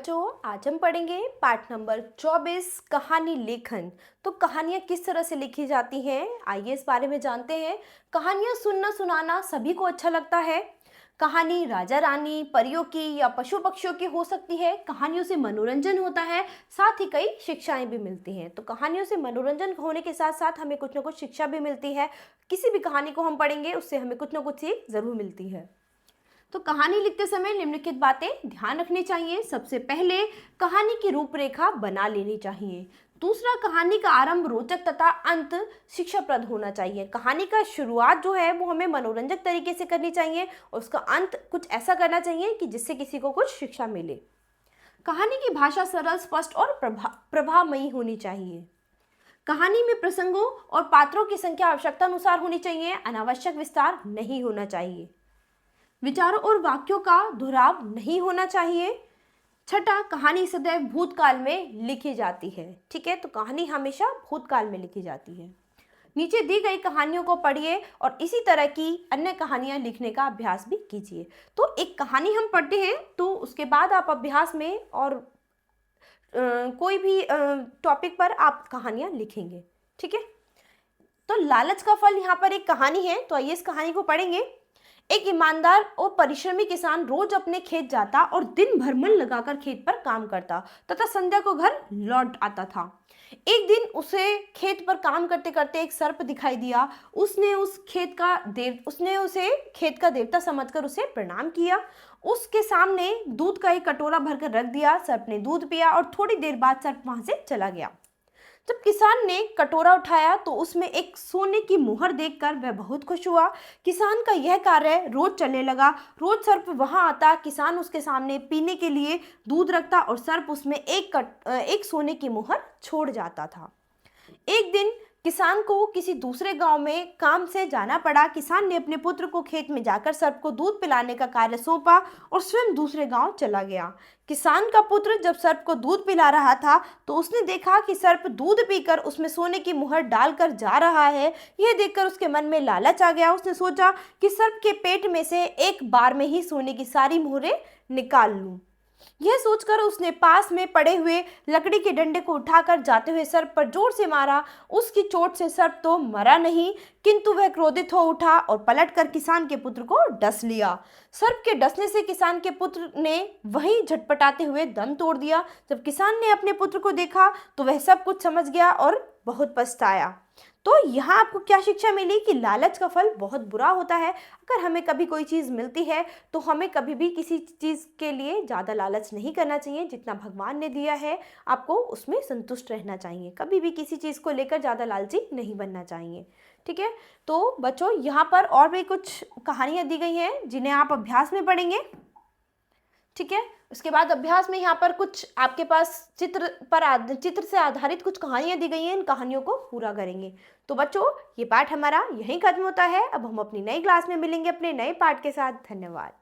बच्चों, आज हम पढ़ेंगे पाठ नंबर 24 कहानी लेखन। तो कहानियाँ किस तरह से लिखी जाती हैं, आइए इस बारे में जानते हैं। कहानियाँ सुनना सुनाना सभी को अच्छा लगता है। कहानी राजा रानी, परियों की या पशु पक्षियों की हो सकती है। कहानियों से मनोरंजन होता है, साथ ही कई शिक्षाएं भी मिलती हैं। तो कहानियों से मनोरंजन होने के साथ साथ हमें कुछ ना कुछ शिक्षा भी मिलती है। किसी भी कहानी को हम पढ़ेंगे उससे हमें कुछ ना कुछ सीख जरूर मिलती है। तो कहानी लिखते समय निम्नलिखित बातें ध्यान रखनी चाहिए। सबसे पहले कहानी की रूपरेखा बना लेनी चाहिए। दूसरा, कहानी का आरंभ रोचक तथा अंत शिक्षाप्रद होना चाहिए। कहानी का शुरुआत जो है वो हमें मनोरंजक तरीके से करनी चाहिए और उसका अंत कुछ ऐसा करना चाहिए कि जिससे किसी को कुछ शिक्षा मिले। कहानी की भाषा सरल, स्पष्ट और प्रभावमयी होनी चाहिए। कहानी में प्रसंगों और पात्रों की संख्या आवश्यकता अनुसार होनी चाहिए। अनावश्यक विस्तार नहीं होना चाहिए। विचारों और वाक्यों का दोहराव नहीं होना चाहिए। छठा, कहानी सदैव भूतकाल में लिखी जाती है। ठीक है, तो कहानी हमेशा भूतकाल में लिखी जाती है। नीचे दी गई कहानियों को पढ़िए और इसी तरह की अन्य कहानियां लिखने का अभ्यास भी कीजिए। तो एक कहानी हम पढ़ते हैं तो उसके बाद आप अभ्यास में और कोई भी टॉपिक पर आप कहानियां लिखेंगे। ठीक है, तो लालच का फल यहाँ पर एक कहानी है, तो आइए इस कहानी को पढ़ेंगे। एक ईमानदार और परिश्रमी किसान रोज अपने खेत जाता और दिन भर मन लगाकर खेत पर काम करता तथा संध्या को घर लौट आता था। एक दिन उसे खेत पर काम करते करते एक सर्प दिखाई दिया। उसने उसे खेत का देवता समझकर उसे प्रणाम किया। उसके सामने दूध का एक कटोरा भरकर रख दिया। सर्प ने दूध पिया और थोड़ी देर बाद सर्प वहां से चला गया। जब किसान ने कटोरा उठाया तो उसमें एक सोने की मुहर देखकर वह बहुत खुश हुआ। किसान का यह कार्य रोज चलने लगा। रोज सर्प वहां आता, किसान उसके सामने पीने के लिए दूध रखता और सर्प उसमें एक सोने की मुहर छोड़ जाता था। एक दिन किसान को किसी दूसरे गांव में काम से जाना पड़ा। किसान ने अपने पुत्र को खेत में जाकर सर्प को दूध पिलाने का कार्य सौंपा और स्वयं दूसरे गांव चला गया। किसान का पुत्र जब सर्प को दूध पिला रहा था तो उसने देखा कि सर्प दूध पीकर उसमें सोने की मुहर डालकर जा रहा है। यह देखकर उसके मन में लालच आ गया। उसने सोचा कि सर्प के पेट में से एक बार में ही सोने की सारी मुहरें निकाल लूं। यह सोचकर उसने पास में पड़े हुए लकड़ी के डंडे को उठाकर जाते हुए सर्प पर जोर से मारा। उसकी चोट से सर्प तो मरा नहीं, किंतु वह क्रोधित हो उठा और पलटकर किसान के पुत्र को डस लिया। सर्प के डसने से किसान के पुत्र ने वहीं झटपटाते हुए दम तोड़ दिया। जब किसान ने अपने पुत्र को देखा तो वह सब कुछ समझ गया और बहुत पछताया। तो यहाँ आपको क्या शिक्षा मिली कि लालच का फल बहुत बुरा होता है। अगर हमें कभी कोई चीज़ मिलती है तो हमें कभी भी किसी चीज़ के लिए ज़्यादा लालच नहीं करना चाहिए। जितना भगवान ने दिया है आपको उसमें संतुष्ट रहना चाहिए। कभी भी किसी चीज़ को लेकर ज़्यादा लालची नहीं बनना चाहिए। ठीक है, तो बच्चों यहाँ पर और भी कुछ कहानियाँ दी गई हैं जिन्हें आप अभ्यास में पढ़ेंगे। ठीक है, उसके बाद अभ्यास में यहाँ पर कुछ आपके पास चित्र से आधारित कुछ कहानियां दी गई हैं। इन कहानियों को पूरा करेंगे। तो बच्चों, ये पाठ हमारा यहीं खत्म होता है। अब हम अपनी नई क्लास में मिलेंगे अपने नए पाठ के साथ। धन्यवाद।